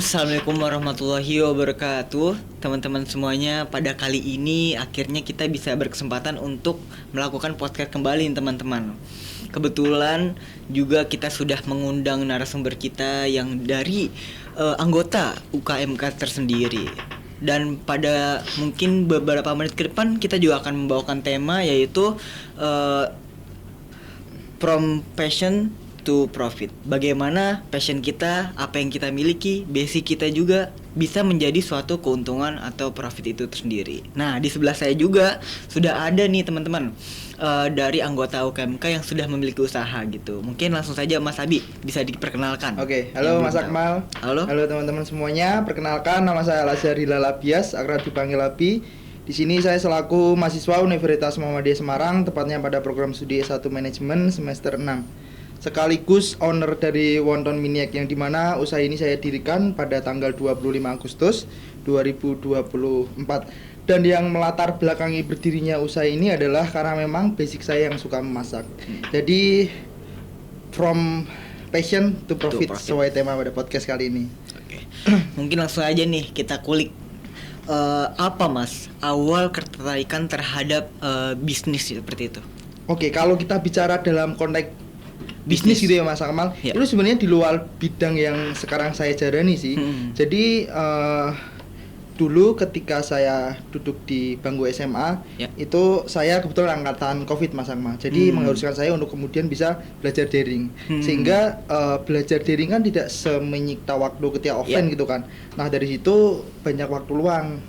Assalamualaikum warahmatullahi wabarakatuh. Teman-teman semuanya, pada kali ini akhirnya kita bisa berkesempatan untuk melakukan podcast kembali teman-teman. Kebetulan juga kita sudah mengundang narasumber kita yang dari anggota UKMK tersendiri. Dan pada mungkin beberapa menit ke depan kita juga akan membawakan tema, yaitu from passion to profit. Bagaimana passion kita, apa yang kita miliki, basic kita juga bisa menjadi suatu keuntungan atau profit itu sendiri. Nah, di sebelah saya juga sudah ada nih teman-teman dari anggota UKMK yang sudah memiliki usaha gitu. Mungkin langsung saja Mas Abi bisa diperkenalkan. Oke, halo Mas Akmal. Halo. Halo teman-teman semuanya. Perkenalkan, nama saya Lazari Lalabias, akrab dipanggil Abi. Di sini saya selaku mahasiswa Universitas Muhammadiyah Semarang, tepatnya pada program studi S1 Manajemen semester 6. Sekaligus owner dari Wonton Miniac, yang dimana usaha ini saya dirikan pada tanggal 25 Agustus 2024. Dan yang melatar belakangi berdirinya usaha ini adalah karena memang basic saya yang suka memasak. Jadi from passion to profit, sesuai tema pada podcast kali ini. Oke. Mungkin langsung aja nih kita kulik. Apa Mas awal ketertarikan terhadap bisnis seperti itu? Oke, kalau kita bicara dalam konteks bisnis gitu ya Mas Akmal, ya. Itu sebenarnya di luar bidang yang sekarang saya jalani sih. Jadi dulu ketika saya duduk di bangku SMA, itu saya kebetulan angkatan COVID Mas Akmal. Jadi mengharuskan saya untuk kemudian bisa belajar daring. Sehingga belajar daring kan tidak semenyikta waktu ketika offline gitu kan. Nah, dari situ banyak waktu luang.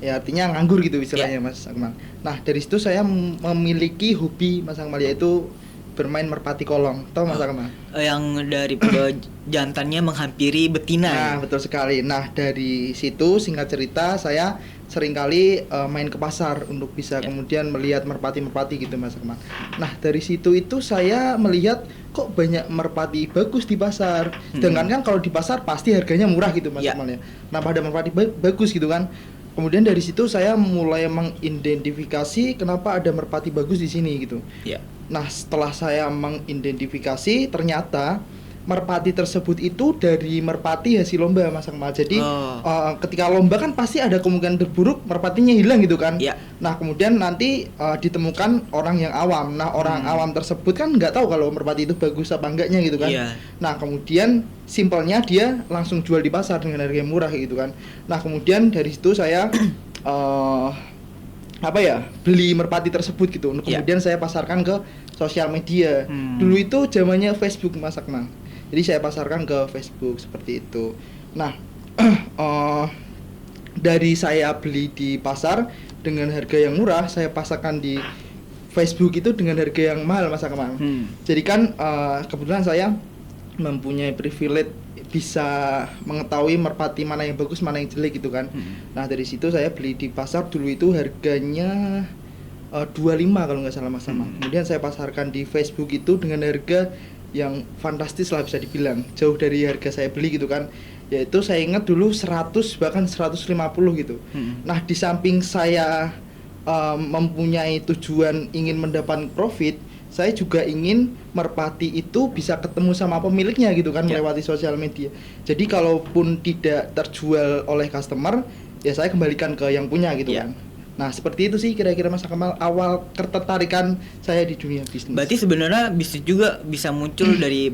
Ya, artinya nganggur gitu istilahnya Mas Akmal. Nah, dari situ saya memiliki hobi Mas Akmal, yaitu bermain merpati kolong. Tahu Mas Akmal? Yang dari jantannya menghampiri betina. Nah, betul sekali. Nah, dari situ singkat cerita saya seringkali main ke pasar untuk bisa kemudian melihat merpati-merpati gitu Mas Akmal. Nah, dari situ itu saya melihat kok banyak merpati bagus di pasar. Sedangkan kan kalau di pasar pasti harganya murah gitu Mas Akmal ya. Nah, pada merpati bagus gitu kan. Kemudian dari situ saya mulai mengidentifikasi kenapa ada merpati bagus di sini gitu. Nah, setelah saya mengidentifikasi, ternyata merpati tersebut itu dari merpati hasil lomba Mas Akmal. Jadi ketika lomba kan pasti ada kemungkinan terburuk merpatinya hilang gitu kan. Nah, kemudian nanti ditemukan orang yang awam. Nah, orang awam tersebut kan nggak tahu kalau merpati itu bagus apa enggaknya gitu kan. Nah, kemudian simpelnya dia langsung jual di pasar dengan harga yang murah gitu kan. Nah, kemudian dari situ saya beli merpati tersebut gitu. Kemudian saya pasarkan ke sosial media. Dulu itu zamannya Facebook Mas Akmal. Jadi saya pasarkan ke Facebook seperti itu. Nah, dari saya beli di pasar dengan harga yang murah, saya pasarkan di Facebook itu dengan harga yang mahal Mas Akmal. Jadi kan kebetulan saya mempunyai privilege bisa mengetahui merpati mana yang bagus, mana yang jelek gitu kan. Nah, dari situ saya beli di pasar. Dulu itu harganya 25 kalau nggak salah Mas Akmal. Kemudian saya pasarkan di Facebook itu dengan harga yang fantastis lah, bisa dibilang jauh dari harga saya beli gitu kan. Yaitu saya ingat dulu 100 bahkan 150 gitu. Nah, di samping saya mempunyai tujuan ingin mendapat profit, saya juga ingin merpati itu bisa ketemu sama pemiliknya gitu kan, melewati sosial media. Jadi kalaupun tidak terjual oleh customer, ya saya kembalikan ke yang punya gitu kan. Nah, seperti itu sih kira-kira Mas Akmal awal ketertarikan saya di dunia bisnis. Berarti sebenarnya bisnis juga bisa muncul dari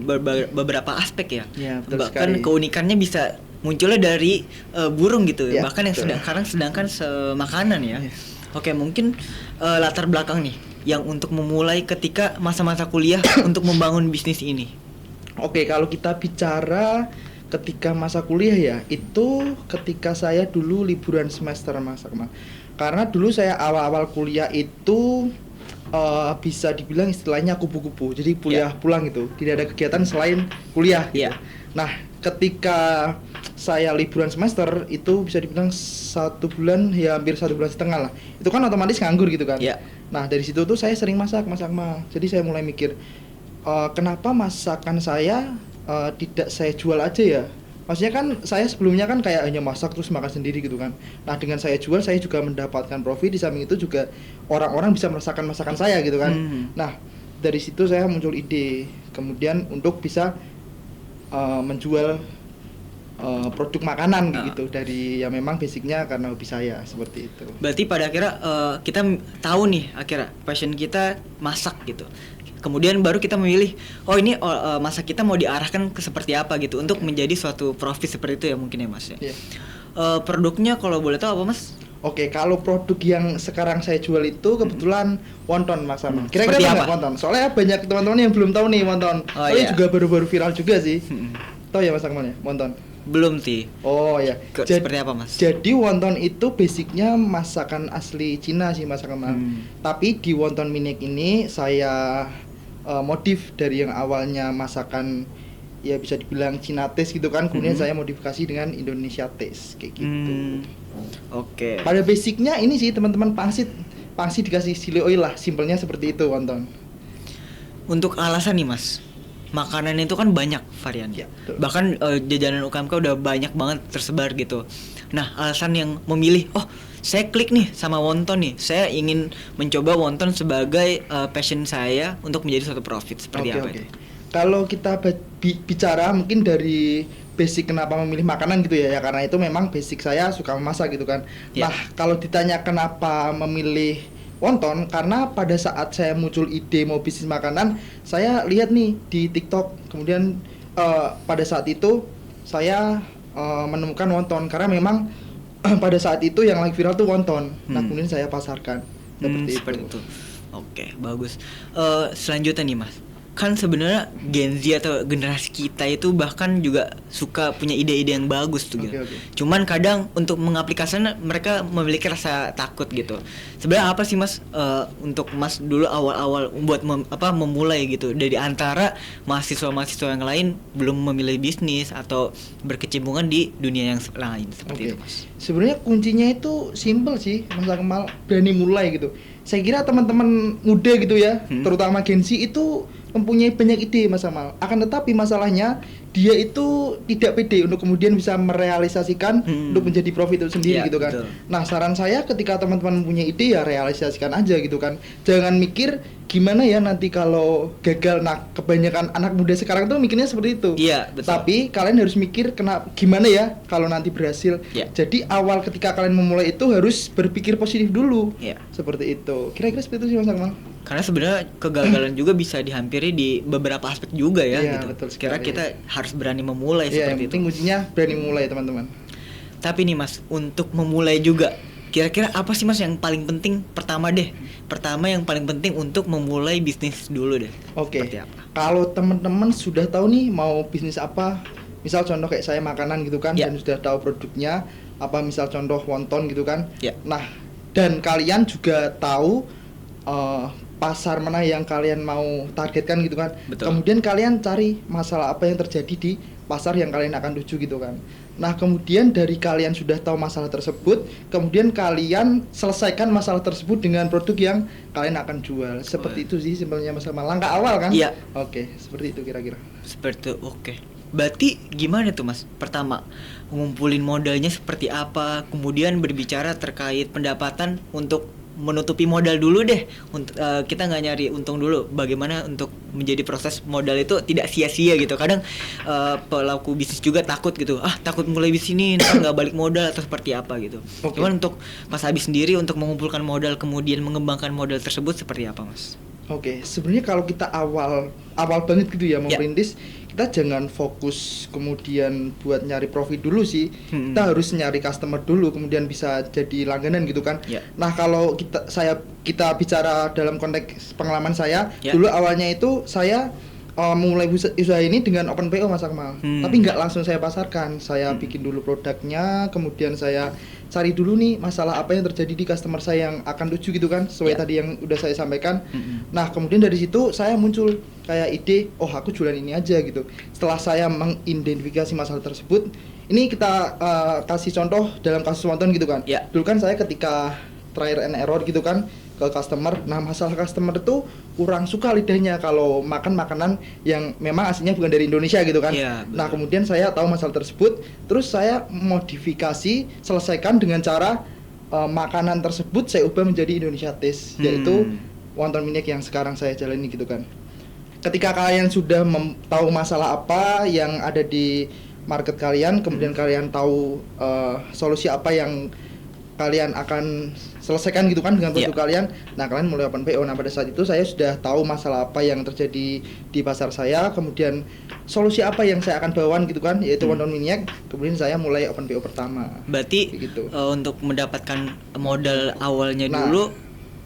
beberapa aspek ya. Betul Bahkan sekali. keunikannya bisa munculnya dari burung gitu. Bahkan yang betul. sedangkan semakanan ya. Oke, mungkin latar belakang nih yang untuk memulai ketika masa-masa kuliah untuk membangun bisnis ini. Oke, kalau kita bicara ketika masa kuliah ya, itu ketika saya dulu liburan semester Mas Akmal. Karena dulu saya awal-awal kuliah itu bisa dibilang istilahnya kupu-kupu. Jadi kuliah pulang gitu, tidak ada kegiatan selain kuliah gitu. Nah, ketika saya liburan semester itu bisa dibilang 1 bulan, ya hampir 1,5 bulan lah. Itu kan otomatis nganggur gitu kan. Nah, dari situ tuh saya sering masak Mas Akmal. Jadi saya mulai mikir, kenapa masakan saya tidak saya jual aja ya. Maksudnya kan saya sebelumnya kan kayak hanya masak terus makan sendiri gitu kan. Nah, dengan saya jual saya juga mendapatkan profit, di samping itu juga orang-orang bisa merasakan masakan saya gitu kan. Nah, dari situ saya muncul ide kemudian untuk bisa menjual produk makanan gitu dari yang memang basicnya karena hobi saya seperti itu. Berarti pada akhirnya kita tahu nih akhirnya passion kita masak gitu. Kemudian baru kita memilih, oh ini masak kita mau diarahkan ke seperti apa gitu untuk menjadi suatu profit seperti itu ya mungkin ya Mas ya. Yeah. Produknya kalau boleh tahu apa Mas? Oke, kalau produk yang sekarang saya jual itu kebetulan wonton Mas Aman. Kira-kira apa wonton? Soalnya banyak teman-teman yang belum tahu nih wonton. Soalnya juga baru-baru viral juga sih. Tahu ya Mas Akmal ya, wonton? Belum sih. Oh ya. Seperti apa Mas? Jadi wonton itu basicnya masakan asli Cina sih Mas Akmal. Tapi di wonton minik ini saya modif dari yang awalnya masakan ya bisa dibilang Cina taste gitu kan, kemudian saya modifikasi dengan Indonesia taste kayak gitu. Oke. Pada basicnya ini sih teman-teman pangsit dikasih chili oil lah, simpelnya seperti itu wonton. Untuk alasan nih Mas, makanan itu kan banyak variannya. Ya, bahkan jajanan UKMK udah banyak banget tersebar gitu. Nah, alasan yang memilih, oh saya klik nih sama wonton nih, saya ingin mencoba wonton sebagai passion saya untuk menjadi suatu profit seperti apa? Itu? Kalau kita bicara mungkin dari basic kenapa memilih makanan gitu ya karena itu memang basic saya suka memasak gitu kan. Nah, kalau ditanya kenapa memilih wonton, karena pada saat saya muncul ide mau bisnis makanan, saya lihat nih di TikTok. Kemudian pada saat itu saya menemukan wonton karena memang pada saat itu yang lagi viral tuh wonton. Nah, kemudian saya pasarkan seperti itu. Oke, bagus. Selanjutnya nih Mas, kan sebenarnya Gen Z atau generasi kita itu bahkan juga suka punya ide-ide yang bagus tuh gitu. Cuman kadang untuk mengaplikasikan mereka memiliki rasa takut gitu. Sebenarnya apa sih Mas untuk Mas dulu awal-awal buat memulai gitu dari antara mahasiswa-mahasiswa yang lain belum memilih bisnis atau berkecimpungan di dunia yang lain seperti itu Mas? Sebenarnya kuncinya itu simple sih Mas Akmal, berani mulai gitu. Saya kira teman-teman muda gitu ya, terutama Gen Z itu mempunyai banyak ide Mas Amal. Akan tetapi masalahnya dia itu tidak pede untuk kemudian bisa merealisasikan untuk menjadi profit itu sendiri gitu kan. Betul. Nah, saran saya ketika teman-teman mempunyai ide ya realisasikan aja gitu kan. Jangan mikir gimana ya nanti kalau gagal. Nah, kebanyakan anak muda sekarang tuh mikirnya seperti itu. Iya, betul. Tapi kalian harus mikir gimana ya kalau nanti berhasil. Jadi awal ketika kalian memulai itu harus berpikir positif dulu. Seperti itu. Kira-kira seperti itu sih Mas Akmal. Karena sebenarnya kegagalan juga bisa dihampiri di beberapa aspek juga ya gitu. Betul sekali. Kira kita harus berani memulai seperti itu. Yang penting kuncinya berani mulai teman-teman. Tapi nih Mas, untuk memulai juga kira-kira apa sih Mas yang paling penting pertama yang paling penting untuk memulai bisnis dulu deh. Seperti apa? Kalau teman-teman sudah tahu nih mau bisnis apa, misal contoh kayak saya makanan gitu kan, dan sudah tahu produknya apa, misal contoh wonton gitu kan. Nah, dan kalian juga tahu pasar mana yang kalian mau targetkan gitu kan. Betul. Kemudian kalian cari masalah apa yang terjadi di pasar yang kalian akan tuju gitu kan. Nah, kemudian dari kalian sudah tahu masalah tersebut, kemudian kalian selesaikan masalah tersebut dengan produk yang kalian akan jual. Seperti itu sih simpelnya masalah langkah awal kan. Iya. Oke, seperti itu kira-kira. Seperti itu. Oke. Berarti gimana tuh Mas? Pertama, ngumpulin modalnya seperti apa, kemudian berbicara terkait pendapatan untuk menutupi modal dulu deh. Untuk kita nggak nyari untung dulu. Bagaimana untuk menjadi proses modal itu tidak sia-sia gitu. Kadang pelaku bisnis juga takut gitu. Takut mulai bisnis ini ntar nggak balik modal atau seperti apa gitu. Cuman untuk Mas Abi sendiri untuk mengumpulkan modal kemudian mengembangkan modal tersebut seperti apa Mas? Sebenarnya kalau kita awal banget gitu ya mau merintis, kita jangan fokus kemudian buat nyari profit dulu sih. Kita harus nyari customer dulu kemudian bisa jadi langganan gitu kan. Nah, kalau kita bicara dalam konteks pengalaman saya, dulu awalnya itu saya mulai usaha ini dengan open PO Mas Akmal. Tapi nggak langsung saya pasarkan. Saya bikin dulu produknya, kemudian saya cari dulu nih masalah apa yang terjadi di customer saya yang akan tuju gitu kan, sesuai tadi yang udah saya sampaikan. Nah, kemudian dari situ saya muncul kayak ide, aku jualan ini aja gitu. Setelah saya mengidentifikasi masalah tersebut, ini kita kasih contoh dalam kasus wonton gitu kan. Dulu kan saya ketika trial and error gitu kan ke customer. Nah, masalah customer itu kurang suka lidahnya kalau makan makanan yang memang aslinya bukan dari Indonesia gitu kan. Nah, kemudian saya tahu masalah tersebut, terus saya modifikasi, selesaikan dengan cara makanan tersebut saya ubah menjadi Indonesia taste, yaitu wonton minik yang sekarang saya jalani gitu kan. Ketika kalian sudah tahu masalah apa yang ada di market kalian, kemudian kalian tahu solusi apa yang kalian akan selesaikan gitu kan dengan produk kalian. Nah, kalian mulai open PO. Nah, pada saat itu saya sudah tahu masalah apa yang terjadi di pasar saya, kemudian solusi apa yang saya akan bawakan gitu kan, yaitu one on minyak. Kemudian saya mulai open PO pertama. Berarti gitu. Untuk mendapatkan modal awalnya dulu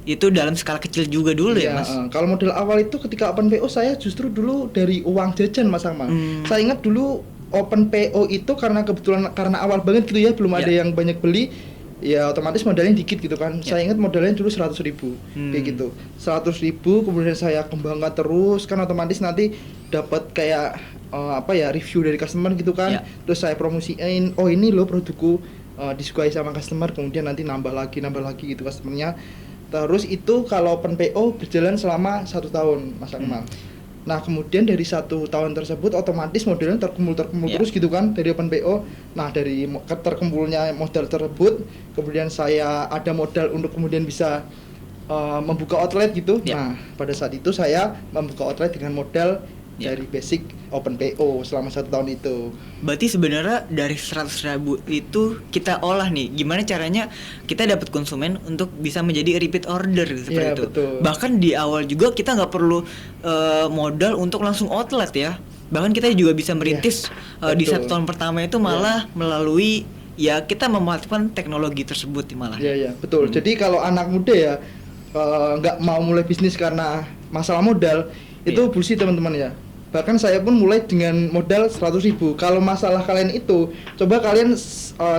itu dalam skala kecil juga dulu ya, Mas? Kalau modal awal itu ketika open PO saya justru dulu dari uang jajan, Mas Akmal. Saya ingat dulu open PO itu karena kebetulan karena awal banget gitu ya, belum ada yang banyak beli. Ya otomatis modalnya dikit gitu kan. Saya ingat modalnya dulu 100.000 kayak gitu. 100.000 kemudian saya kembangkan terus kan, otomatis nanti dapat kayak review dari customer gitu kan. Terus saya promosiin, oh ini loh produkku disukai sama customer, kemudian nanti nambah lagi gitu customernya. Terus itu kalau open PO berjalan selama 1 tahun, Mas Akmal. Nah, kemudian dari 1 tahun tersebut otomatis modalnya terkumpul terus gitu kan dari open PO. Nah, dari terkumpulnya modal tersebut, kemudian saya ada modal untuk kemudian bisa membuka outlet gitu. Nah, pada saat itu saya membuka outlet dengan modal dari basic open PO selama 1 tahun itu. Berarti sebenarnya dari 100.000 itu kita olah nih, gimana caranya kita dapat konsumen untuk bisa menjadi repeat order seperti itu. Betul. Bahkan di awal juga kita nggak perlu modal untuk langsung outlet ya. Bahkan kita juga bisa merintis di 1 tahun pertama itu malah melalui kita memanfaatkan teknologi tersebut malah. Iya, betul. Jadi kalau anak muda ya nggak mau mulai bisnis karena masalah modal, itu bullshit teman-teman ya. Bahkan saya pun mulai dengan modal 100.000. Kalau masalah kalian itu, coba kalian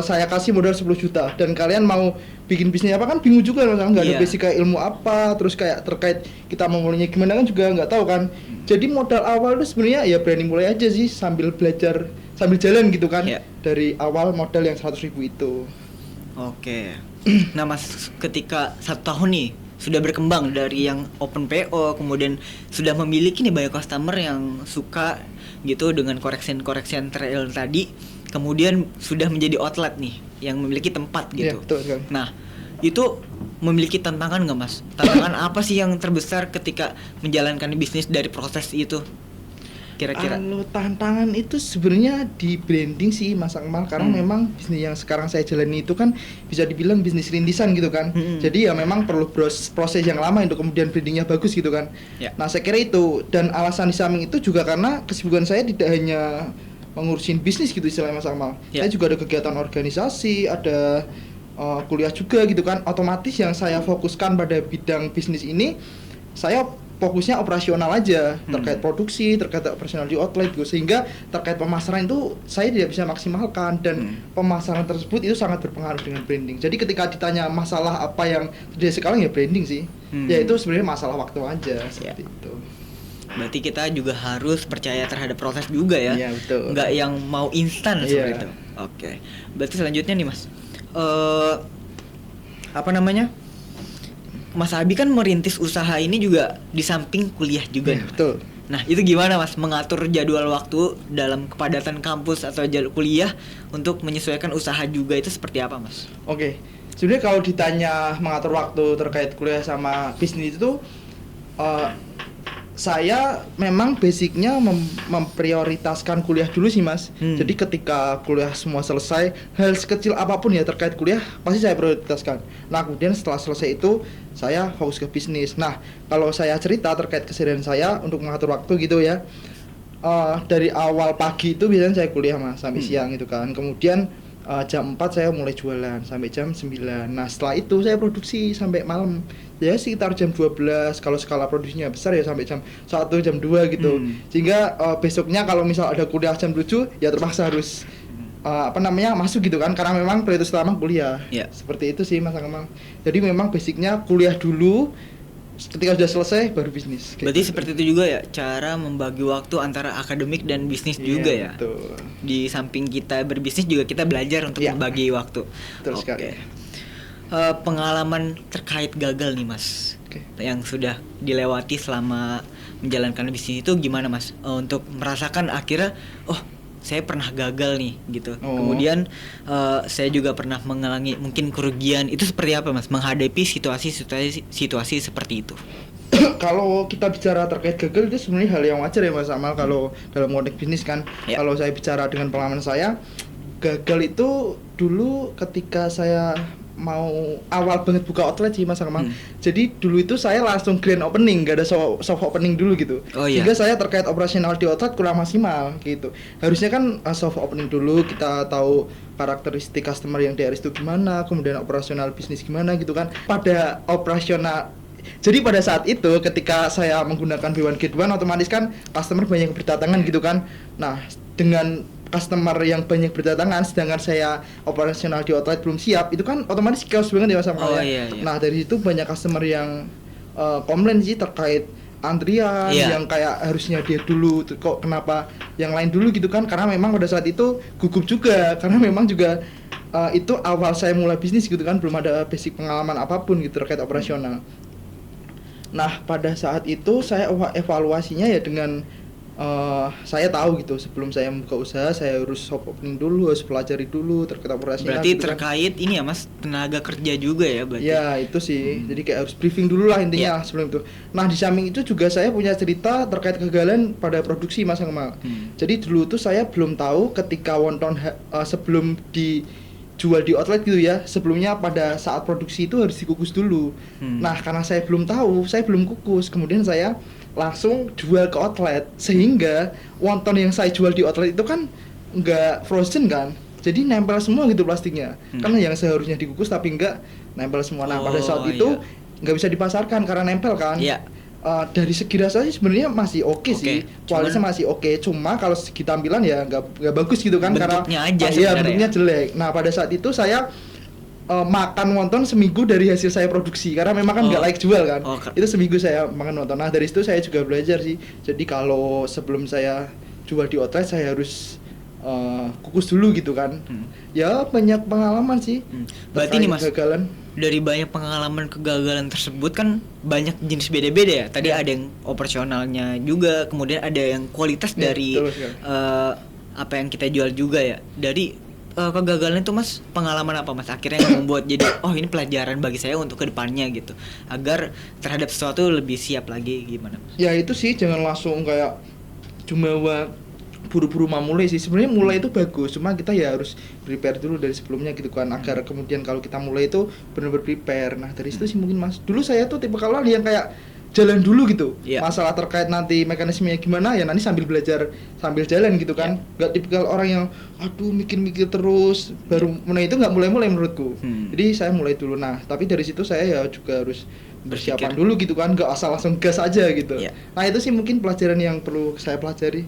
saya kasih modal 10 juta dan kalian mau bikin bisnis apa kan bingung juga, nggak ada basic kayak ilmu apa, terus kayak terkait kita mau mulainya gimana kan juga nggak tahu kan. Jadi modal awal itu sebenarnya ya berani mulai aja sih, sambil belajar sambil jalan gitu kan. Dari awal modal yang 100.000 itu. Oke. Nah, Mas, ketika 1 tahun nih sudah berkembang dari yang open PO, kemudian sudah memiliki nih banyak customer yang suka gitu dengan koreksian trail tadi, kemudian sudah menjadi outlet nih yang memiliki tempat gitu. Betul. Nah, itu memiliki tantangan nggak, Mas? Tantangan apa sih yang terbesar ketika menjalankan bisnis dari proses itu? Kira-kira kalau tantangan itu sebenarnya di branding sih, Mas Akmal, karena memang bisnis yang sekarang saya jalani itu kan bisa dibilang bisnis rintisan gitu kan. Jadi ya memang perlu proses yang lama untuk kemudian brandingnya bagus gitu kan. Nah, saya kira itu, dan alasan di samping itu juga karena kesibukan saya tidak hanya mengurusin bisnis gitu istilahnya, Mas Akmal. Saya juga ada kegiatan organisasi, ada kuliah juga gitu kan. Otomatis yang saya fokuskan pada bidang bisnis ini, saya fokusnya operasional aja, terkait produksi, terkait operasional di outlet gitu, sehingga terkait pemasaran itu saya tidak bisa maksimalkan, dan pemasaran tersebut itu sangat berpengaruh dengan branding. Jadi ketika ditanya masalah apa yang terjadi sekarang, ya branding sih. Ya itu sebenarnya masalah waktu aja seperti itu. Berarti kita juga harus percaya terhadap proses juga ya. Iya, betul. Nggak yang mau instan seperti itu. Oke. Berarti selanjutnya nih, Mas. Mas Abi kan merintis usaha ini juga di samping kuliah juga nih, Mas. Betul. Nah, itu gimana, Mas, mengatur jadwal waktu dalam kepadatan kampus atau jadwal kuliah untuk menyesuaikan usaha juga itu seperti apa, Mas? Oke. Sebenarnya kalau ditanya mengatur waktu terkait kuliah sama bisnis itu, saya memang basicnya memprioritaskan kuliah dulu sih, Mas. Jadi ketika kuliah semua selesai, hal sekecil apapun ya terkait kuliah pasti saya prioritaskan. Nah, kemudian setelah selesai itu saya fokus ke bisnis. Nah, kalau saya cerita terkait keseharian saya untuk mengatur waktu gitu ya, dari awal pagi itu biasanya saya kuliah, Mas, sampai siang gitu kan. Kemudian jam 4 saya mulai jualan sampai jam 9. Nah, setelah itu saya produksi sampai malam. Ya sekitar jam 12, kalau skala produksinya besar ya sampai jam 1, jam 2 gitu. Sehingga besoknya kalau misal ada kuliah jam 7, ya terpaksa harus masuk gitu kan, karena memang prioritas utama kuliah. Seperti itu sih, Mas Akmal. Jadi memang basicnya kuliah dulu, ketika sudah selesai baru bisnis. Berarti gitu. Seperti itu juga ya cara membagi waktu antara akademik dan bisnis juga ya. Betul. Di samping kita berbisnis juga kita belajar untuk membagi waktu. Betul sekali. Pengalaman terkait gagal nih, Mas, yang sudah dilewati selama menjalankan bisnis itu gimana, Mas? Untuk merasakan akhirnya, saya pernah gagal nih gitu. Kemudian saya juga pernah mengalami mungkin kerugian. Itu seperti apa, Mas, menghadapi situasi seperti itu? Kalau kita bicara terkait gagal itu sebenarnya hal yang wajar ya Mas Amal kalau dalam konteks bisnis kan. Ya. Kalau saya bicara dengan pengalaman saya, gagal itu dulu ketika saya mau awal banget buka outlet sih Mas Amal. Jadi dulu itu saya langsung grand opening, gak ada soft opening dulu gitu. Oh, iya. Sehingga saya terkait operasional di outlet kurang maksimal gitu. Harusnya kan soft opening dulu, kita tahu karakteristik customer yang DRS itu gimana, kemudian operasional bisnis gimana gitu kan. Pada operasional, jadi pada saat itu ketika saya menggunakan B1 Get 1 otomatis kan customer banyak yang berdatangan gitu kan. Nah, dengan customer yang banyak berdatangan sedangkan saya operasional di outlet belum siap, itu kan otomatis chaos banget ya Mas Amal. Iya. Nah, dari situ banyak customer yang komplain sih terkait antrian yang kayak harusnya dia dulu kok kenapa yang lain dulu gitu kan, karena memang pada saat itu gugup juga karena memang juga itu awal saya mulai bisnis gitu kan, belum ada basic pengalaman apapun gitu terkait operasional. Nah, pada saat itu saya evaluasinya ya dengan saya tahu gitu sebelum saya membuka usaha saya harus soft opening dulu, harus pelajari dulu terkait operasional. Berarti gitu terkait ini ya Mas, tenaga kerja juga ya berarti. Ya itu sih, jadi kayak harus briefing dulu lah intinya sebelum itu. Nah di samping itu juga saya punya cerita terkait kegagalan pada produksi Mas Akmal. Jadi dulu tuh saya belum tahu ketika wonton sebelum dijual di outlet gitu ya, sebelumnya pada saat produksi itu harus dikukus dulu. Nah karena saya belum tahu, saya belum kukus, kemudian saya langsung jual ke outlet, sehingga wonton yang saya jual di outlet itu kan nggak frozen kan, jadi nempel semua gitu plastiknya. Karena yang seharusnya dikukus tapi nggak, nempel semua. Nah pada saat itu nggak bisa dipasarkan karena nempel kan. Dari segi rasa sih sebenarnya masih oke sih, kualitasnya masih oke. Cuma kalau segi tampilan ya nggak bagus gitu kan, bentuknya karena aja ya bentuknya jelek. Nah pada saat itu saya makan wonton seminggu dari hasil saya produksi karena memang kan nggak layak jual kan. Itu seminggu saya makan wonton. Nah dari situ saya juga belajar sih. Jadi kalau sebelum saya jual di outlet saya harus kukus dulu gitu kan. Ya banyak pengalaman sih. Berarti nih Mas, kegagalan. Dari banyak pengalaman kegagalan tersebut kan banyak jenis beda-beda ya. Tadi ada yang operasionalnya juga, kemudian ada yang kualitas dari apa yang kita jual juga ya. Dari kegagalan itu Mas, pengalaman apa Mas akhirnya yang membuat jadi ini pelajaran bagi saya untuk kedepannya gitu, agar terhadap sesuatu lebih siap lagi, gimana Mas? Ya itu sih, jangan langsung kayak cuma buru-buru mau mulai sih. Sebenarnya mulai itu bagus, cuma kita ya harus prepare dulu dari sebelumnya gitu kan, agar kemudian kalau kita mulai itu benar-benar prepare. Nah dari situ sih mungkin Mas, dulu saya tuh tipe kalau yang kayak jalan dulu gitu, masalah terkait nanti mekanismenya gimana ya nanti sambil belajar sambil jalan gitu kan. Nggak tipikal orang yang aduh mikir-mikir terus baru mulai, itu nggak mulai-mulai menurutku. Jadi saya mulai dulu. Nah tapi dari situ saya ya juga harus persiapan dulu gitu kan, nggak asal langsung gas aja gitu. Nah itu sih mungkin pelajaran yang perlu saya pelajari.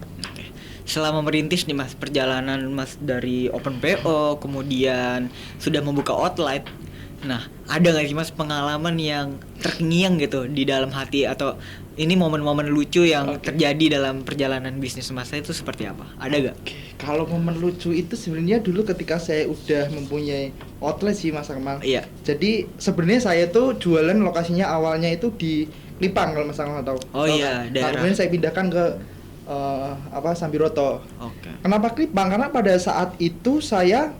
Selama merintis nih Mas, perjalanan Mas dari open PO kemudian sudah membuka outlet, nah ada nggak sih Mas pengalaman yang terngiang gitu di dalam hati, atau ini momen-momen lucu yang terjadi dalam perjalanan bisnis Mas itu seperti apa? Ada gak? Kalau momen lucu itu sebenarnya dulu ketika saya udah mempunyai outlet sih Mas Akmal. Jadi sebenarnya saya tuh jualan lokasinya awalnya itu di Lipang kalau Mas Akmal tahu. Daerah. Nah, kemudian saya pindahkan ke Sambiroto. Kenapa Lipang? Karena pada saat itu saya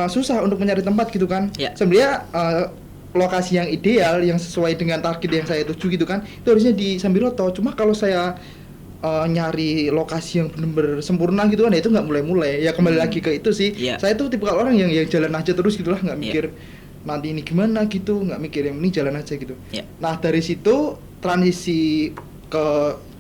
susah untuk mencari tempat gitu kan. Sebenarnya lokasi yang ideal yang sesuai dengan target yang saya tuju gitu kan, itu harusnya di Sambiroto. Cuma kalau saya nyari lokasi yang benar-benar sempurna gitu kan, ya itu nggak mulai-mulai. Ya kembali lagi ke itu sih. Saya tuh tipe orang yang jalan aja terus gitulah, nggak mikir nanti ini gimana gitu, nggak mikir yang ini jalan aja gitu. Nah dari situ transisi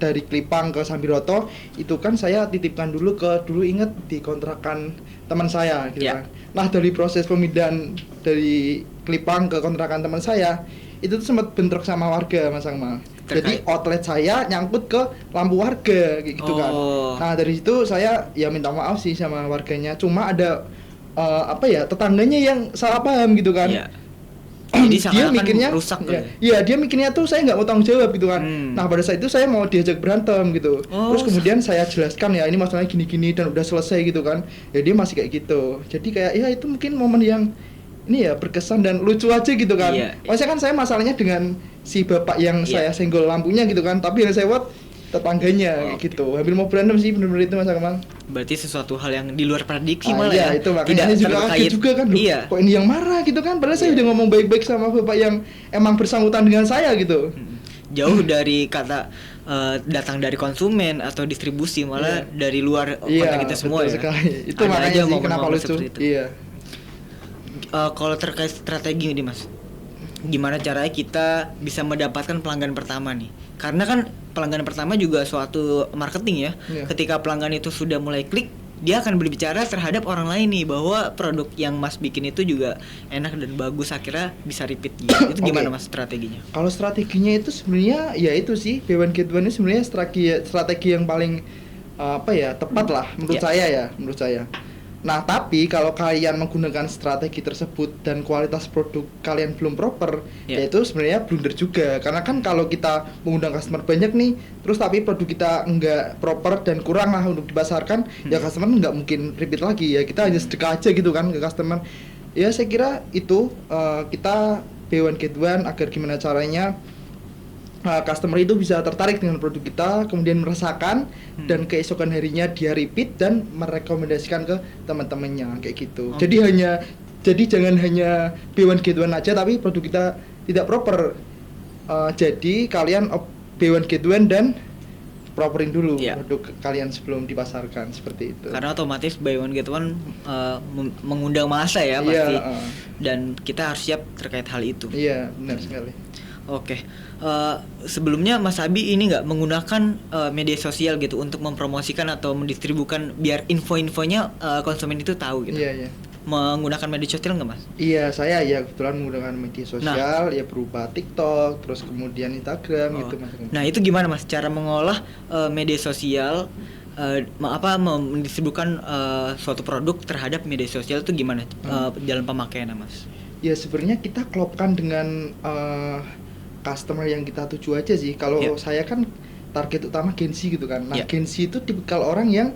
dari Klipang ke Sambiroto itu kan saya titipkan dulu inget di kontrakan teman saya gitu kan. Nah dari proses pemindahan dari Klipang ke kontrakan teman saya itu tuh sempat bentrok sama warga Mas Akmal. Jadi outlet saya nyangkut ke lampu warga gitu kan. Nah dari situ saya ya minta maaf sih sama warganya. Cuma ada tetangganya yang salah paham gitu kan. Jadi dia mikirnya rusak tuh. Dia mikirnya tuh saya nggak mau tanggung jawab gitu kan. Nah pada saat itu saya mau diajak berantem gitu. Terus kemudian saya jelaskan ya ini masalahnya gini-gini dan udah selesai gitu kan. Ya dia masih kayak gitu. Jadi kayak ya itu mungkin momen yang ini ya berkesan dan lucu aja gitu kan. Maksudnya kan saya masalahnya dengan si bapak yang saya senggol lampunya gitu kan. Tapi yang saya buat tetangganya gitu. Hampir mau berantem sih benar-benar itu Mas Akmal. Berarti sesuatu hal yang di luar prediksi malah ya. Itu makanya juga kaget juga kan. Kok ini yang marah gitu kan. Padahal saya udah ngomong baik-baik sama bapak yang emang bersangkutan dengan saya gitu. Jauh dari kata datang dari konsumen atau distribusi, malah dari luar kota kita semua ya. Sekali. Itu Ada makanya aja sih momen-momen kenapa lucu. seperti itu. Iya. Kalau terkait strategi nih Mas, gimana caranya kita bisa mendapatkan pelanggan pertama nih? Karena kan pelanggan pertama juga suatu marketing ya. Ketika pelanggan itu sudah mulai klik, dia akan berbicara terhadap orang lain nih bahwa produk yang Mas bikin itu juga enak dan bagus, akhirnya bisa repeat gitu. Itu gimana Mas strateginya? Kalau strateginya itu sebenarnya ya itu sih, Buy One Get One ini sebenarnya strategi yang paling tepat lah menurut saya. Nah, tapi kalau kalian menggunakan strategi tersebut dan kualitas produk kalian belum proper, ya itu sebenarnya blunder juga. Karena kan kalau kita mengundang customer banyak nih, terus tapi produk kita enggak proper dan kurang lah untuk dipasarkan, ya customer nggak mungkin repeat lagi. Ya kita hanya sedekah aja gitu kan ke customer. Ya saya kira itu kita Buy One Get One agar gimana caranya customer itu bisa tertarik dengan produk kita, kemudian merasakan dan keesokan harinya dia repeat dan merekomendasikan ke teman-temannya kayak gitu. Jadi jangan hanya Buy One Get One aja tapi produk kita tidak proper. Jadi kalian Buy One Get One dan properin dulu produk kalian sebelum dipasarkan seperti itu. Karena otomatis Buy One Get One mengundang massa ya pasti. Dan kita harus siap terkait hal itu. Iya, benar sekali. Oke, sebelumnya Mas Abi ini nggak menggunakan media sosial gitu untuk mempromosikan atau mendistribusikan biar info-infonya konsumen itu tahu gitu. Iya. Menggunakan media sosial nggak Mas? Iya, saya ya kebetulan menggunakan media sosial ya berupa TikTok, terus kemudian Instagram gitu Mas. Nah itu gimana Mas cara mengolah media sosial? Mendistribusikan suatu produk terhadap media sosial itu gimana dalam pemakaiannya Mas? Ya sebenarnya kita klopkan dengan customer yang kita tuju aja sih. Kalau saya kan target utama Gen Z gitu kan. Nah Gen Z itu tipikal orang yang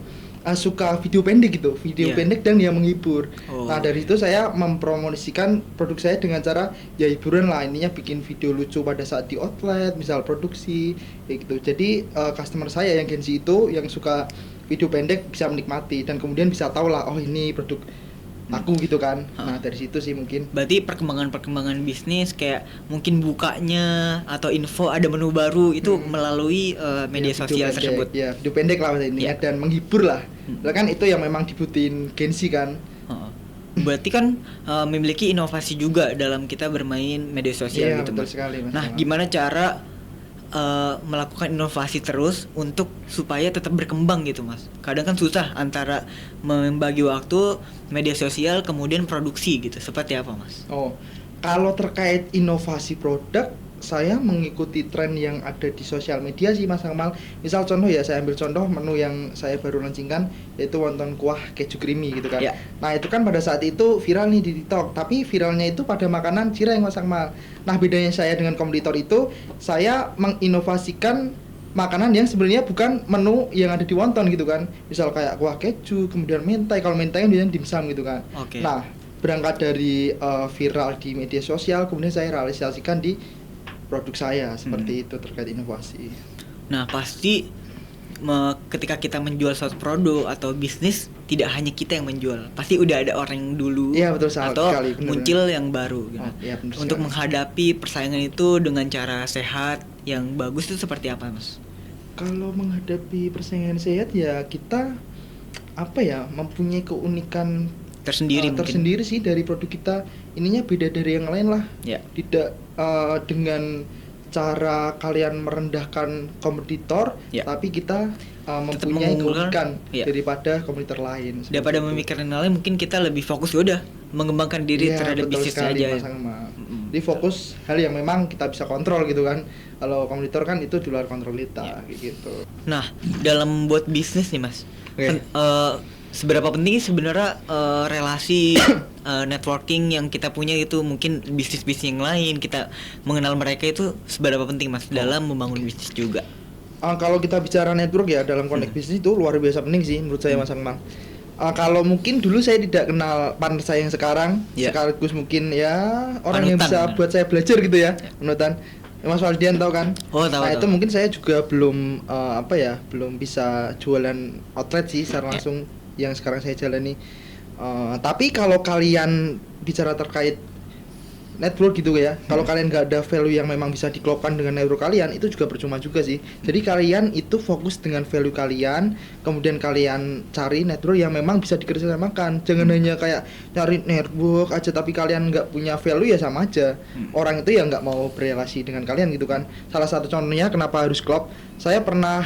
suka video pendek gitu, pendek dan yang menghibur. Nah dari itu saya mempromosikan produk saya dengan cara ya hiburan lah, ininya bikin video lucu pada saat di outlet, misal produksi kayak gitu. Jadi customer saya yang Gen Z itu yang suka video pendek bisa menikmati dan kemudian bisa tahu lah, oh ini produk aku gitu kan. Nah dari situ sih mungkin. Berarti perkembangan bisnis kayak mungkin bukanya atau info ada menu baru itu melalui media sosial tersebut. Ya video pendek lah ini dan menghibur lah. Kan itu yang memang dibutuhin Gen Z kan. Berarti kan memiliki inovasi juga dalam kita bermain media sosial gitu. Betul sekali, Mas. Nah gimana cara melakukan inovasi terus untuk supaya tetap berkembang gitu Mas. Kadang kan susah antara membagi waktu media sosial kemudian produksi gitu. Seperti apa Mas? Kalau terkait inovasi produk, saya mengikuti tren yang ada di sosial media sih Mas Akmal. Misal contoh ya, saya ambil contoh menu yang saya baru launchingkan yaitu wonton kuah keju creamy gitu kan. Nah itu kan pada saat itu viral nih di TikTok, tapi viralnya itu pada makanan cireng Mas Akmal. Nah bedanya saya dengan kompetitor itu, saya menginovasikan makanan yang sebenarnya bukan menu yang ada di wonton gitu kan. Misal kayak kuah keju, kemudian mentai, kalau mentai kan biasanya dimsum gitu kan. Nah berangkat dari viral di media sosial, kemudian saya realisasikan di produk saya seperti itu terkait inovasi. Nah pasti ketika kita menjual suatu produk atau bisnis tidak hanya kita yang menjual, pasti udah ada orang yang dulu betul atau sekali, muncul yang baru gitu. Untuk menghadapi persaingan itu dengan cara sehat yang bagus itu seperti apa Mas? Kalau menghadapi persaingan sehat ya kita mempunyai keunikan tersendiri sih dari produk kita. Ininya beda dari yang lain lah. Tidak dengan cara kalian merendahkan kompetitor, tapi kita mempunyai keunikan daripada kompetitor lain. Daripada memikirkan hal lain, mungkin kita lebih fokus udah mengembangkan diri terhadap bisnisnya aja. Jadi fokus hal yang memang kita bisa kontrol gitu kan. Kalau kompetitor kan itu di luar kontrol kita gitu. Nah, dalam buat bisnis nih Mas. Seberapa penting sebenarnya relasi networking yang kita punya itu, mungkin bisnis-bisnis yang lain kita mengenal mereka itu seberapa penting Mas dalam membangun bisnis juga? Kalau kita bicara network ya dalam konteks bisnis itu luar biasa penting sih menurut saya Mas Akmal. Kalau mungkin dulu saya tidak kenal partner saya yang sekarang, sekaligus mungkin orang yang bisa buat saya belajar gitu ya, menutan. Mas Waldian tahu kan? Tahu. Itu mungkin saya juga belum belum bisa jualan outlet sih secara langsung yang sekarang saya jalani. Tapi kalau kalian bicara terkait network gitu ya. Kalau kalian nggak ada value yang memang bisa dikelopkan dengan network kalian, itu juga percuma juga sih. Jadi kalian itu fokus dengan value kalian, kemudian kalian cari network yang memang bisa dikerjasamakan. Jangan hanya kayak cari network aja tapi kalian nggak punya value, ya sama aja. Orang itu ya nggak mau berrelasi dengan kalian gitu kan. Salah satu contohnya kenapa harus klop, saya pernah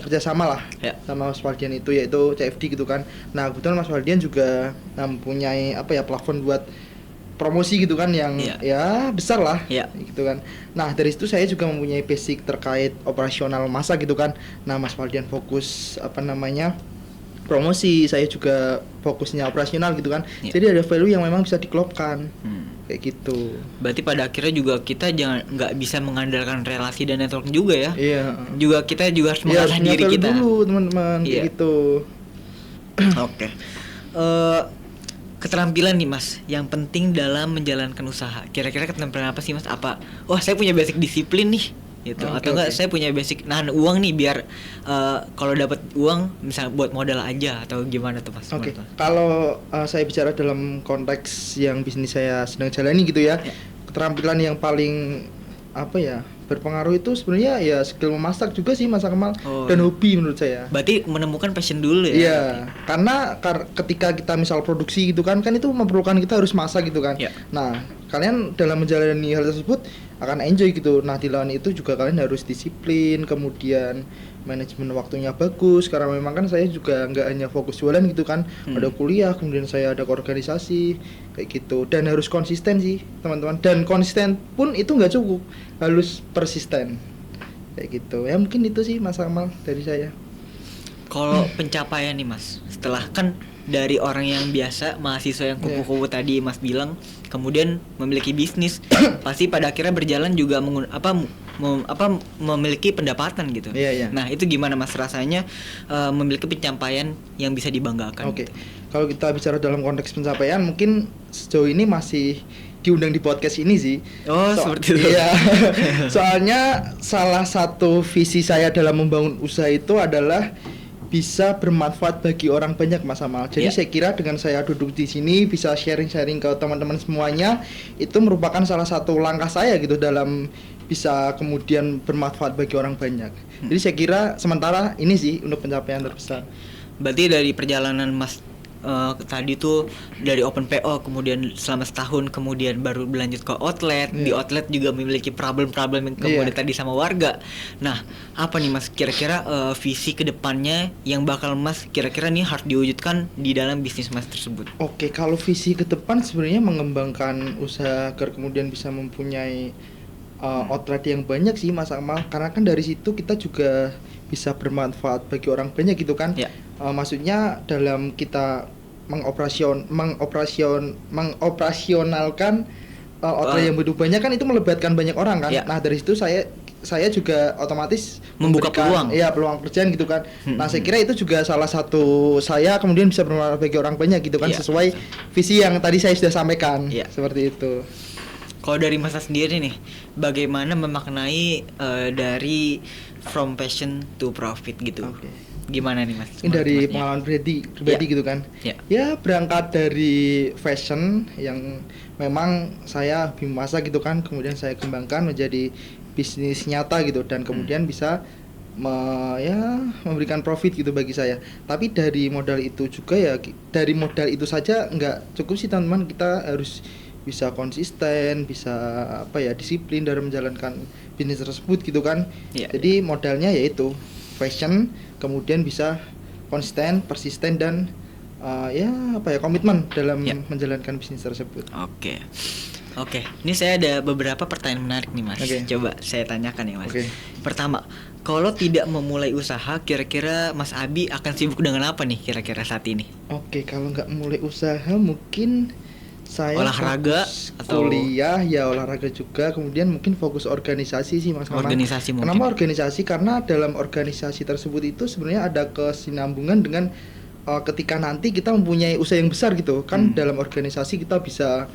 kerjasama lah sama Mas Waldian itu, yaitu CFD gitu kan. Nah kebetulan Mas Waldian juga mempunyai platform buat promosi gitu kan yang ya besar lah gitu kan. Nah dari situ saya juga mempunyai basic terkait operasional massa gitu kan. Nah Mas Waldian fokus promosi, saya juga fokusnya operasional gitu kan. Jadi ada value yang memang bisa dikelopkan kayak gitu. Berarti pada akhirnya juga kita nggak bisa mengandalkan relasi dan network juga ya. Juga kita juga harus mengasah diri kita dulu teman-teman kayak gitu. Oke. Keterampilan nih Mas yang penting dalam menjalankan usaha. Kira-kira keterampilan apa sih Mas? Apa saya punya basic disiplin nih gitu, atau enggak saya punya basic nahan uang nih biar kalau dapat uang misalnya buat modal aja, atau gimana tuh Mas? Kalau saya bicara dalam konteks yang bisnis saya sedang jalani gitu ya. Keterampilan yang paling berpengaruh itu sebenarnya ya skill memasak juga sih Mas Akmal, dan hobi menurut saya. Berarti menemukan passion dulu ya? Iya, karena ketika kita misal produksi gitu kan itu memerlukan kita harus masak gitu kan. Nah, kalian dalam menjalani hal tersebut akan enjoy gitu. Nah, di lain itu juga kalian harus disiplin, kemudian manajemen waktunya bagus, karena memang kan saya juga nggak hanya fokus jualan gitu kan, ada kuliah, kemudian saya ada organisasi kayak gitu, dan harus konsisten sih teman-teman. Dan konsisten pun itu nggak cukup, harus persisten kayak gitu ya. Mungkin itu sih Mas Amal dari saya. Kalau pencapaian nih Mas, setelah kan dari orang yang biasa, mahasiswa yang kupu-kupu tadi Mas bilang, kemudian memiliki bisnis, pasti pada akhirnya berjalan juga memiliki pendapatan gitu. Nah itu gimana Mas rasanya memiliki pencapaian yang bisa dibanggakan? Gitu? Kalau kita bicara dalam konteks pencapaian, mungkin sejauh ini masih diundang di podcast ini sih. Seperti itu. Iya. Soalnya salah satu visi saya dalam membangun usaha itu adalah bisa bermanfaat bagi orang banyak Mas Amal. Jadi saya kira dengan saya duduk di sini bisa sharing-sharing ke teman-teman semuanya, itu merupakan salah satu langkah saya gitu dalam bisa kemudian bermanfaat bagi orang banyak. Jadi saya kira sementara ini sih untuk pencapaian terbesar. Berarti dari perjalanan Mas tadi tuh dari open PO, kemudian selama setahun, kemudian baru berlanjut ke outlet. Di outlet juga memiliki problem-problem yang kemudian tadi sama warga. Nah, apa nih Mas kira-kira visi kedepannya yang bakal Mas kira-kira nih harus diwujudkan di dalam bisnis Mas tersebut? Kalau visi ke depan sebenarnya mengembangkan usaha agar kemudian bisa mempunyai outlet yang banyak sih Mas Akmal, karena kan dari situ kita juga bisa bermanfaat bagi orang banyak gitu kan. Maksudnya dalam kita mengoperasionalkan outlet yang begitu banyak kan, itu melibatkan banyak orang kan. Nah dari situ saya juga otomatis membuka peluang pekerjaan gitu kan. Nah saya kira itu juga salah satu saya kemudian bisa bermanfaat bagi orang banyak gitu kan, sesuai visi yang tadi saya sudah sampaikan. Seperti itu. Kalau dari Mas sendiri nih, bagaimana memaknai dari from passion to profit gitu? Gimana nih Mas? Ini dari pengalaman pribadi gitu kan. Ya berangkat dari fashion yang memang saya hobi memasak gitu kan, kemudian saya kembangkan menjadi bisnis nyata gitu, dan kemudian bisa memberikan profit gitu bagi saya. Tapi dari modal itu juga dari modal itu saja nggak cukup sih teman-teman, kita harus bisa konsisten, bisa disiplin dalam menjalankan bisnis tersebut gitu kan. Jadi modalnya yaitu fashion, kemudian bisa konsisten, persisten, dan komitmen dalam menjalankan bisnis tersebut. Oke. Ini saya ada beberapa pertanyaan menarik nih Mas. Coba saya tanyakan ya Mas. Pertama, kalau tidak memulai usaha, kira-kira Mas Abi akan sibuk dengan apa nih kira-kira saat ini? Kalau nggak mulai usaha mungkin saya olahraga atau kuliah, olahraga juga, kemudian mungkin fokus organisasi sih Mas. Organisasi mungkin. Kenapa organisasi? Karena dalam organisasi tersebut itu sebenarnya ada kesinambungan dengan ketika nanti kita mempunyai usaha yang besar gitu kan, dalam organisasi kita bisa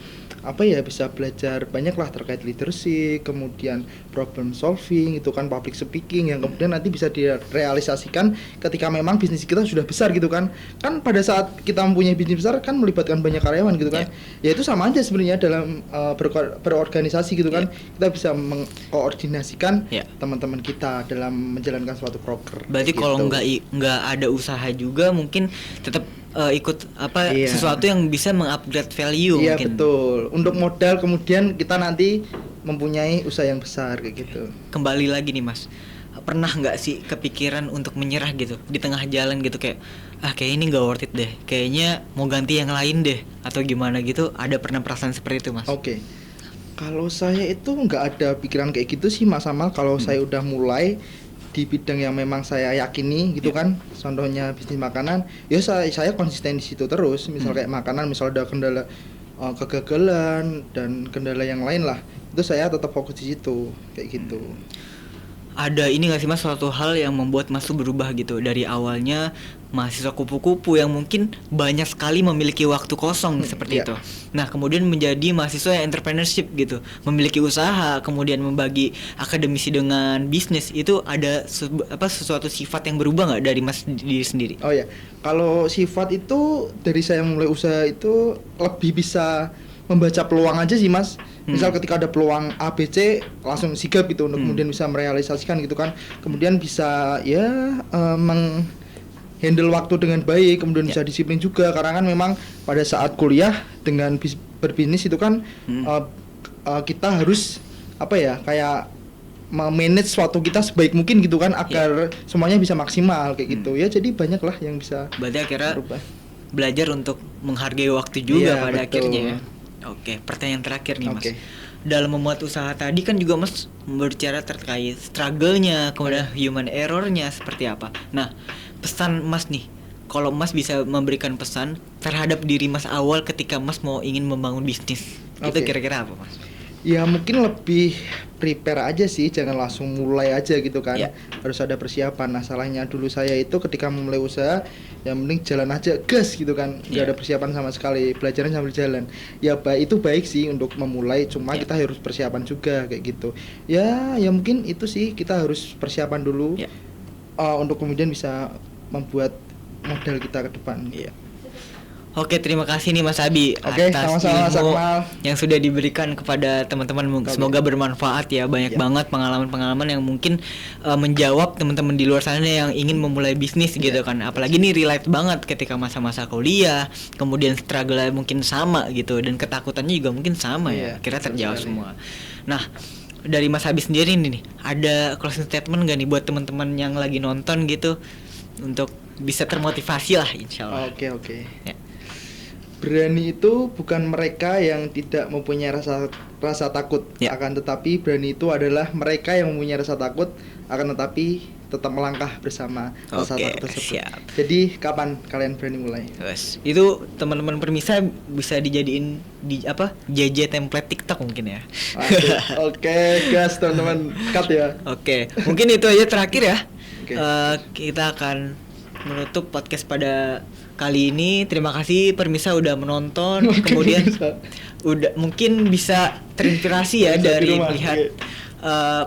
bisa belajar banyak lah terkait leadership, kemudian problem solving itu kan, public speaking yang kemudian nanti bisa direalisasikan ketika memang bisnis kita sudah besar gitu kan. Kan pada saat kita mempunyai bisnis besar kan melibatkan banyak karyawan gitu kan. Ya itu sama aja sebenarnya dalam berorganisasi gitu kan. Kita bisa mengkoordinasikan teman-teman kita dalam menjalankan suatu proker. Berarti kalau nggak ada usaha juga mungkin tetap ikut sesuatu yang bisa mengupgrade value mungkin. Iya betul. Untuk modal kemudian kita nanti mempunyai usaha yang besar kayak gitu. Kembali lagi nih Mas, pernah nggak sih kepikiran untuk menyerah gitu di tengah jalan gitu, kayak kayak ini nggak worth it deh, kayaknya mau ganti yang lain deh atau gimana gitu? Ada pernah perasaan seperti itu Mas? Oke. Kalau saya itu nggak ada pikiran kayak gitu sih Mas Amal. Kalau saya udah mulai di bidang yang memang saya yakini gitu kan, contohnya bisnis makanan, ya saya konsisten di situ terus. Misal kayak makanan, misal ada kendala kegagalan dan kendala yang lain lah, itu saya tetap fokus di situ kayak gitu. Ada ini nggak sih Mas, suatu hal yang membuat Mas tuh berubah gitu dari awalnya mahasiswa kupu-kupu yang mungkin banyak sekali memiliki waktu kosong seperti itu. Nah kemudian menjadi mahasiswa yang entrepreneurship gitu, memiliki usaha, kemudian membagi akademisi dengan bisnis. Itu ada sesuatu sifat yang berubah nggak dari Mas diri sendiri? Oh ya, kalau sifat itu dari saya mulai usaha itu lebih bisa membaca peluang aja sih Mas. Misal ketika ada peluang ABC langsung sigap gitu untuk kemudian bisa merealisasikan gitu kan. Kemudian bisa handle waktu dengan baik, kemudian bisa disiplin juga, karena kan memang pada saat kuliah dengan berbisnis itu kan kita harus kayak manage waktu kita sebaik mungkin gitu kan, agar semuanya bisa maksimal kayak gitu ya. Jadi banyak lah yang bisa. Berarti akhirnya belajar untuk menghargai waktu juga pada akhirnya ya. Oke, pertanyaan terakhir nih Mas. Dalam membuat usaha tadi kan juga Mas berbicara terkait struggle-nya, kemudian human error-nya seperti apa. Nah, pesan Mas nih, kalau Mas bisa memberikan pesan terhadap diri Mas awal ketika Mas mau ingin membangun bisnis, itu kira-kira apa Mas? Ya mungkin lebih prepare aja sih, jangan langsung mulai aja gitu kan. Harus ada persiapan. Nah salahnya dulu saya itu ketika memulai usaha, yang penting jalan aja, gas gitu kan, nggak ada persiapan sama sekali, belajaran sambil jalan. Ya itu baik sih untuk memulai, cuma kita harus persiapan juga kayak gitu. Ya mungkin itu sih, kita harus persiapan dulu untuk kemudian bisa membuat modal kita ke depan. Oke, terima kasih nih Mas Abi atas ilmu yang sudah diberikan kepada teman-teman. Semoga bermanfaat ya. Banyak banget pengalaman-pengalaman yang mungkin menjawab teman-teman di luar sana yang ingin memulai bisnis gitu kan. Apalagi ini relate banget ketika masa-masa kuliah, kemudian struggle mungkin sama gitu, dan ketakutannya juga mungkin sama ya. Kira terjawab semua. Nah, dari Mas Abi sendiri nih, ada closing statement gak nih buat teman-teman yang lagi nonton gitu, untuk bisa termotivasi lah insyaallah. Oke. Ya. Berani itu bukan mereka yang tidak mempunyai rasa takut, akan tetapi berani itu adalah mereka yang mempunyai rasa takut, akan tetapi tetap melangkah bersama rasa takut tersebut. Jadi kapan kalian berani mulai? Itu teman-teman Permisa bisa dijadiin JJ template TikTok mungkin ya. Oke, gas teman-teman, cut ya. Oke, mungkin itu aja terakhir ya. Kita akan menutup podcast pada kali ini. Terima kasih Permisa udah menonton. Kemudian udah mungkin bisa terinspirasi ya dari melihat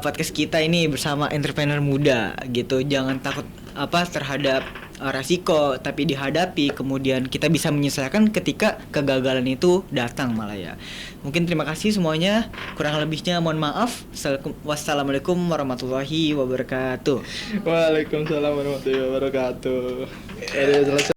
podcast kita ini bersama entrepreneur muda gitu. Jangan takut terhadap resiko, tapi dihadapi, kemudian kita bisa menyelesaikan ketika kegagalan itu datang malah ya. Mungkin terima kasih semuanya, kurang lebihnya mohon maaf. Wassalamualaikum warahmatullahi wabarakatuh. Waalaikumsalam warahmatullahi wabarakatuh.